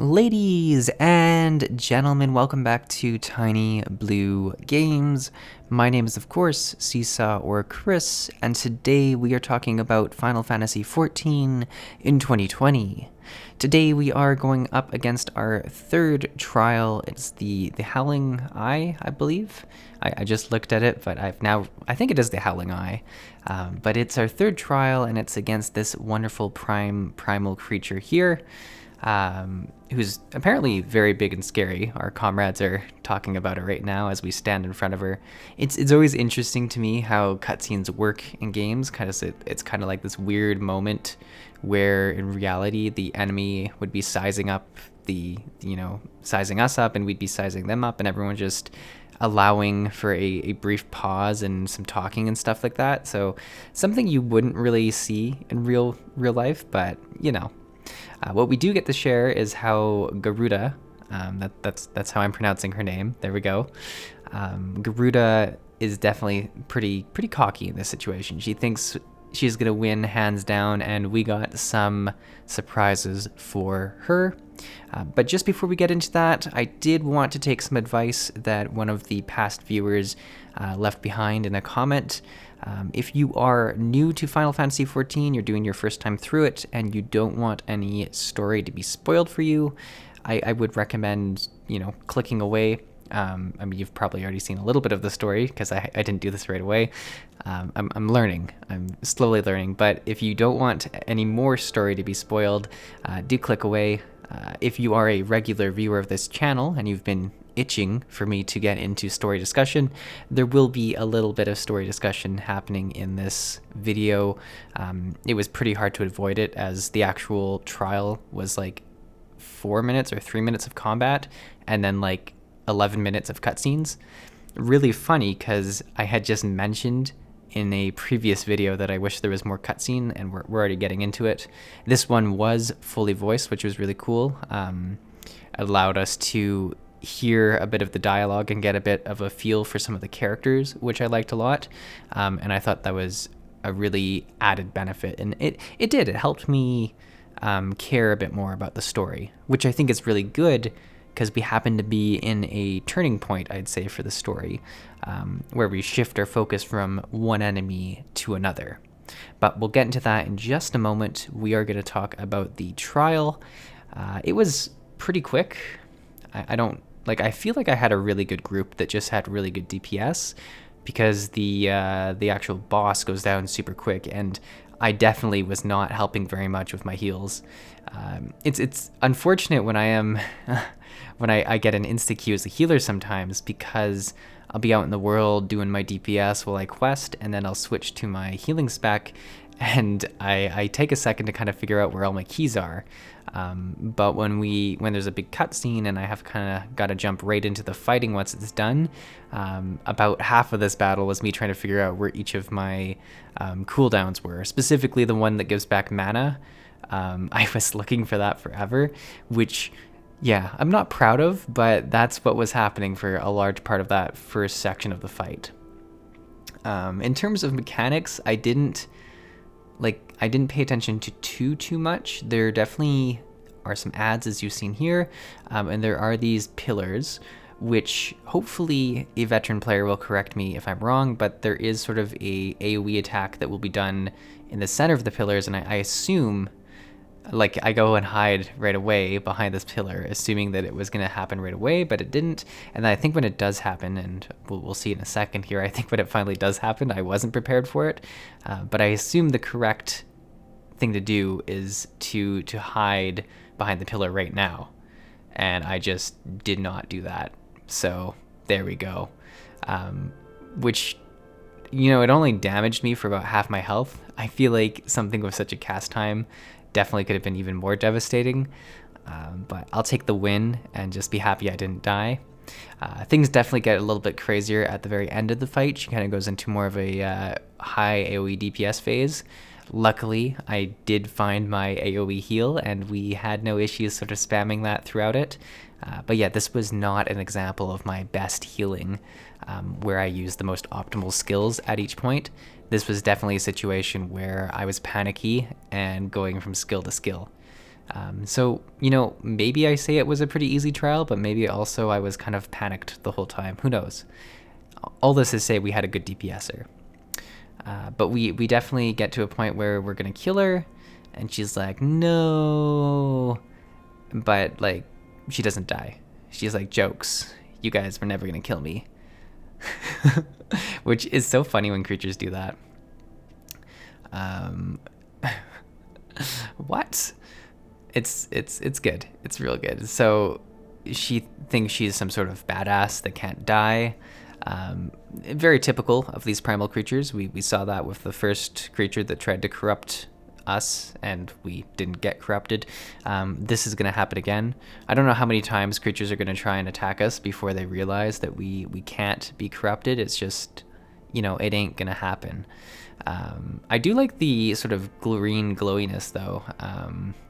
Ladies and gentlemen, welcome back to Tiny Blue Games. My name is, of course, Csaw or Chris, and today we are talking about Final Fantasy XIV in 2020. Today we are going up against our third trial. It's the Howling Eye, I believe. I just looked at it, but I think it is the Howling Eye. But it's our third trial, and it's against this wonderful primal creature here. Who's apparently very big and scary. Our comrades are talking about it right now as we stand in front of her. It's always interesting to me how cutscenes work in games, because it's kind of like this weird moment where in reality the enemy would be sizing us up, and we'd be sizing them up, and everyone just allowing for a brief pause and some talking and stuff like that. So something you wouldn't really see in real life, but what we do get to share is how Garuda, that's how I'm pronouncing her name. There we go. Garuda is definitely pretty cocky in this situation. She thinks she's gonna win hands down, and we got some surprises for her. But just before we get into that, I did want to take some advice that one of the past viewers left behind in a comment. If you are new to Final Fantasy XIV, you're doing your first time through it, and you don't want any story to be spoiled for you, I would recommend, clicking away. You've probably already seen a little bit of the story, because I didn't do this right away. I'm learning. I'm slowly learning. But if you don't want any more story to be spoiled, do click away. If you are a regular viewer of this channel and you've been itching for me to get into story discussion, there will be a little bit of story discussion happening in this video. It was pretty hard to avoid it, as the actual trial was like 4 minutes or 3 minutes of combat and then like 11 minutes of cutscenes. Really funny, because I had just mentioned in a previous video that I wish there was more cutscene, and we're already getting into it. This one was fully voiced, which was really cool. It allowed us to hear a bit of the dialogue and get a bit of a feel for some of the characters, which I liked a lot. And I thought that was a really added benefit, and it helped me care a bit more about the story, which I think is really good, because we happen to be in a turning point, I'd say, for the story, where we shift our focus from one enemy to another. But we'll get into that in just a moment. We are going to talk about the trial. It was pretty quick. I feel like I had a really good group that just had really good DPS, because the actual boss goes down super quick, and I definitely was not helping very much with my heals. It's unfortunate when I get an insta-Q as a healer sometimes, because I'll be out in the world doing my DPS while I quest, and then I'll switch to my healing spec, and I take a second to kind of figure out where all my keys are. But when there's a big cutscene and I have kind of got to jump right into the fighting once it's done, about half of this battle was me trying to figure out where each of my cooldowns were, specifically the one that gives back mana. I was looking for that forever, which, yeah, I'm not proud of, but that's what was happening for a large part of that first section of the fight. In terms of mechanics, I didn't pay attention to too much. There definitely are some adds, as you've seen here, and there are these pillars, which hopefully a veteran player will correct me if I'm wrong, but there is sort of a AoE attack that will be done in the center of the pillars, and I assume, I go and hide right away behind this pillar, assuming that it was going to happen right away, but it didn't. And I think when it does happen, and we'll see in a second here, I think when it finally does happen, I wasn't prepared for it. But I assume the correct thing to do is to hide behind the pillar right now. And I just did not do that. So there we go. Which, it only damaged me for about half my health. I feel like something with such a cast time definitely could have been even more devastating, but I'll take the win and just be happy I didn't die. Things definitely get a little bit crazier at the very end of the fight. She kind of goes into more of a high AoE DPS phase. Luckily, I did find my AoE heal, and we had no issues sort of spamming that throughout it. But yeah, this was not an example of my best healing, where I used the most optimal skills at each point. This was definitely a situation where I was panicky and going from skill to skill. So, maybe I say it was a pretty easy trial, but maybe also I was kind of panicked the whole time. Who knows? All this is say we had a good DPSer. But we definitely get to a point where we're going to kill her, and she's like, no. But, like, she doesn't die. She's like, jokes. You guys were never going to kill me. Which is so funny when creatures do that. What? It's good. It's real good. So she thinks she's some sort of badass that can't die. Very typical of these primal creatures. We saw that with the first creature that tried to corrupt us, and we didn't get corrupted. This is going to happen again. I don't know how many times creatures are going to try and attack us before they realize that we can't be corrupted. It's just, it ain't going to happen. I do like the sort of green glowiness, though.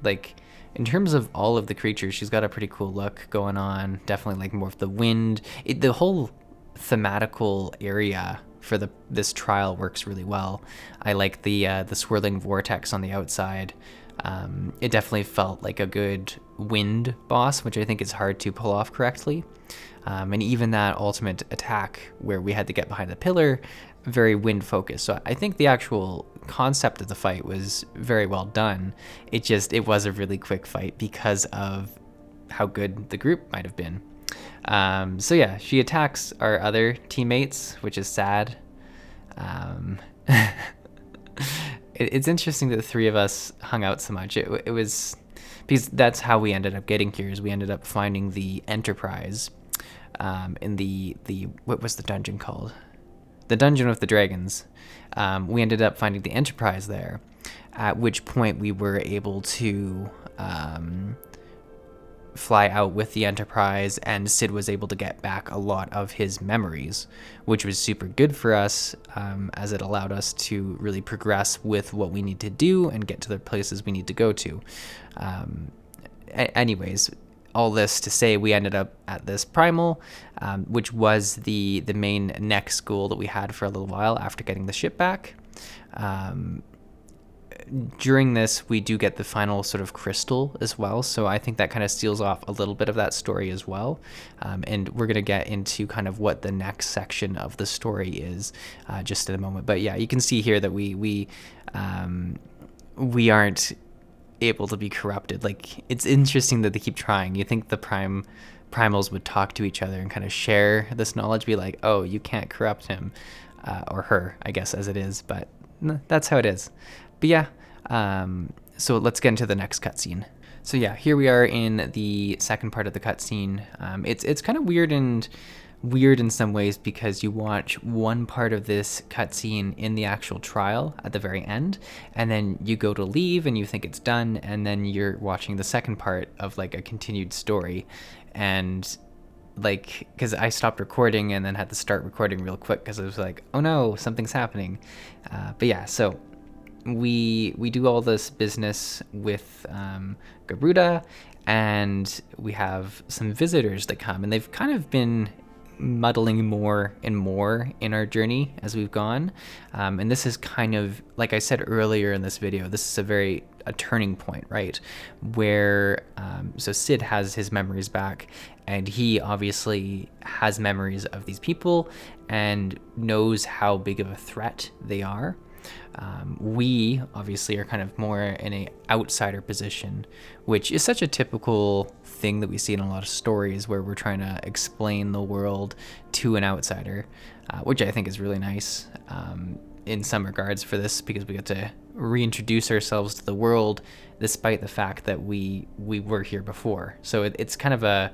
Like, in terms of all of the creatures, she's got a pretty cool look going on. Definitely like more of the wind. The whole thematical area for this trial works really well. I like the swirling vortex on the outside. It definitely felt like a good wind boss, which I think is hard to pull off correctly. And even that ultimate attack where we had to get behind the pillar, very wind focused. So I think the actual concept of the fight was very well done. It was a really quick fight because of how good the group might have been. So yeah, she attacks our other teammates, which is sad. It's interesting that the three of us hung out so much. It was because that's how we ended up getting here. Is we ended up finding the Enterprise in the what was the dungeon called? The Dungeon with the Dragons. We ended up finding the Enterprise there, at which point we were able to fly out with the Enterprise, and Sid was able to get back a lot of his memories, which was super good for us, as it allowed us to really progress with what we need to do and get to the places we need to go to. Anyways, all this to say, we ended up at this primal, which was the main next goal that we had for a little while after getting the ship back. During this, we do get the final sort of crystal as well, so I think that kind of seals off a little bit of that story as well. And we're going to get into kind of what the next section of the story is just in a moment. But yeah, you can see here that we aren't able to be corrupted. Like, it's interesting that they keep trying. You think the primals would talk to each other and kind of share this knowledge, be like, oh, you can't corrupt him or her, I guess, as it is, but that's how it is. But yeah, so let's get into the next cutscene. So yeah, here we are in the second part of the cutscene. It's kind of weird in some ways, because you watch one part of this cutscene in the actual trial at the very end, and then you go to leave and you think it's done, and then you're watching the second part of like a continued story. And like, because I stopped recording and then had to start recording real quick because I was like, oh no, something's happening. But yeah, so we do all this business with Garuda, and we have some visitors that come, and they've kind of been muddling more and more in our journey as we've gone. And this is kind of, like I said earlier in this video, this is a turning point, right? Where, so Sid has his memories back, and he obviously has memories of these people and knows how big of a threat they are. We obviously are kind of more in a outsider position, which is such a typical thing that we see in a lot of stories where we're trying to explain the world to an outsider, which I think is really nice in some regards for this, because we get to reintroduce ourselves to the world despite the fact that we were here before. So it's kind of a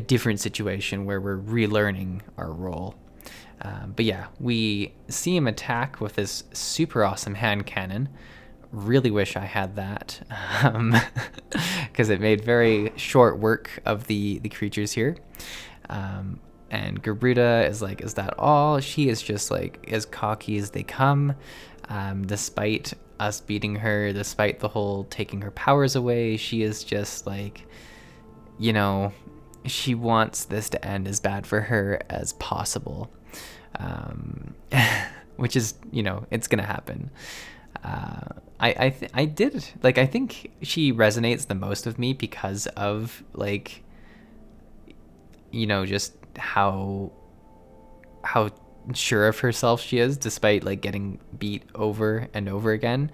different situation where we're relearning our role. But yeah, we see him attack with this super awesome hand cannon. Really wish I had that, because it made very short work of the creatures here. And Guruda is like, is that all? She is just like as cocky as they come, despite us beating her, despite the whole taking her powers away. She is just like, she wants this to end as bad for her as possible. Which is, it's gonna happen. I did, like, I think she resonates the most with me because of, like, you know, just how sure of herself she is, despite like getting beat over and over again.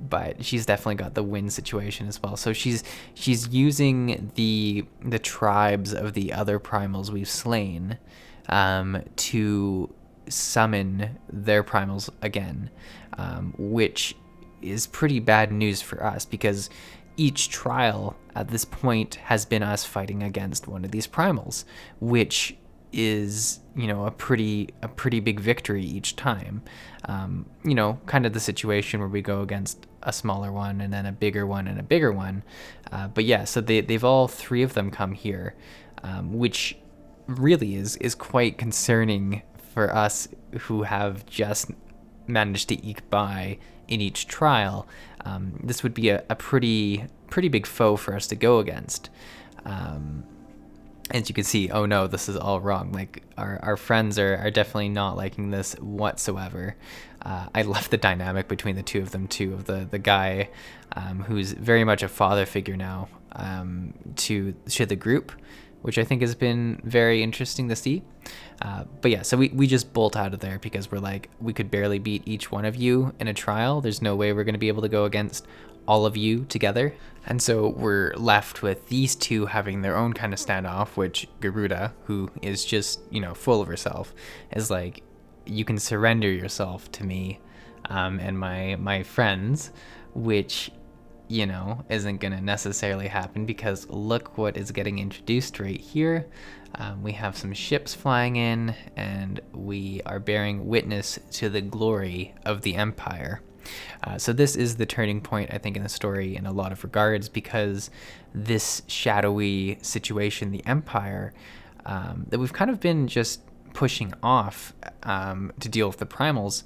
But she's definitely got the win situation as well. So she's using the tribes of the other primals we've slain to summon their primals again, which is pretty bad news for us, because each trial at this point has been us fighting against one of these primals, which is, you know, a pretty big victory each time. You know, kind of the situation where we go against a smaller one and then a bigger one and a bigger one. But yeah, so they've all three of them come here, which really is quite concerning for us who have just managed to eke by in each trial. This would be a pretty big foe for us to go against. As you can see, oh no, this is all wrong. Like, our friends are definitely not liking this whatsoever. I love the dynamic between the two of them too, of the guy who's very much a father figure now to the group, which I think has been very interesting to see. But yeah, so we just bolt out of there because we're like, we could barely beat each one of you in a trial. There's no way we're going to be able to go against all of you together. And so we're left with these two having their own kind of standoff, which Garuda, who is just, you know, full of herself, is like, you can surrender yourself to me and my friends, which, you know, isn't going to necessarily happen, because look what is getting introduced right here. We have some ships flying in, and we are bearing witness to the glory of the Empire. So this is the turning point, I think, in the story in a lot of regards, because this shadowy situation, the Empire, that we've kind of been just pushing off to deal with the primals,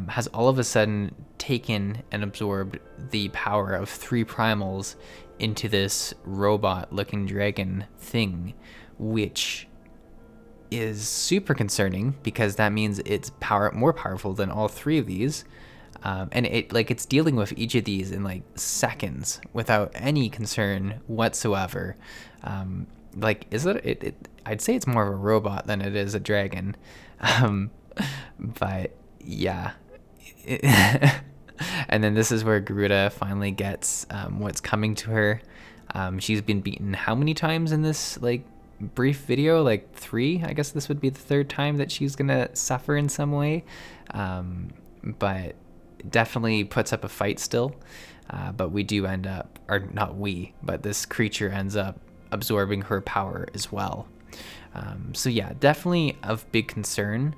has all of a sudden taken and absorbed the power of 3 primals into this robot-looking dragon thing, which is super concerning, because that means it's more powerful than all 3 of these. And it's dealing with each of these in like seconds without any concern whatsoever. I'd say it's more of a robot than it is a dragon. But yeah. And then this is where Garuda finally gets what's coming to her. She's been beaten how many times in this like brief video? Like 3? I guess this would be the 3rd time that she's gonna suffer in some way. But definitely puts up a fight still, but we do end up, or not we, but this creature ends up absorbing her power as well. So yeah, definitely of big concern,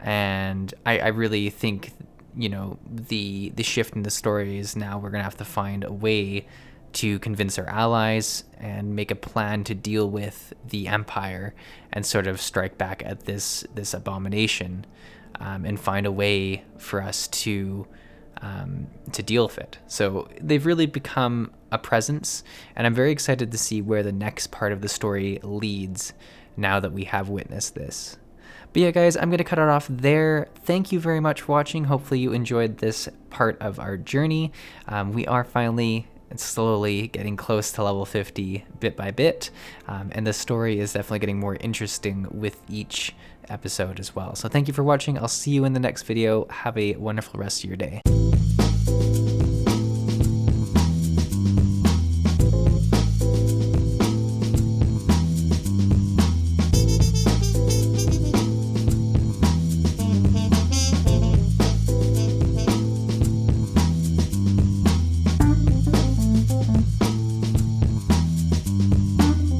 and I really think, you know, the shift in the story is now we're gonna have to find a way to convince our allies and make a plan to deal with the Empire and sort of strike back at this abomination, and find a way for us to deal with it. So they've really become a presence, and I'm very excited to see where the next part of the story leads now that we have witnessed this. But yeah, guys, I'm going to cut it off there. Thank you very much for watching. Hopefully you enjoyed this part of our journey. We are finally slowly getting close to level 50 bit by bit, and the story is definitely getting more interesting with each episode as well. So thank you for watching. I'll see you in the next video. Have a wonderful rest of your day.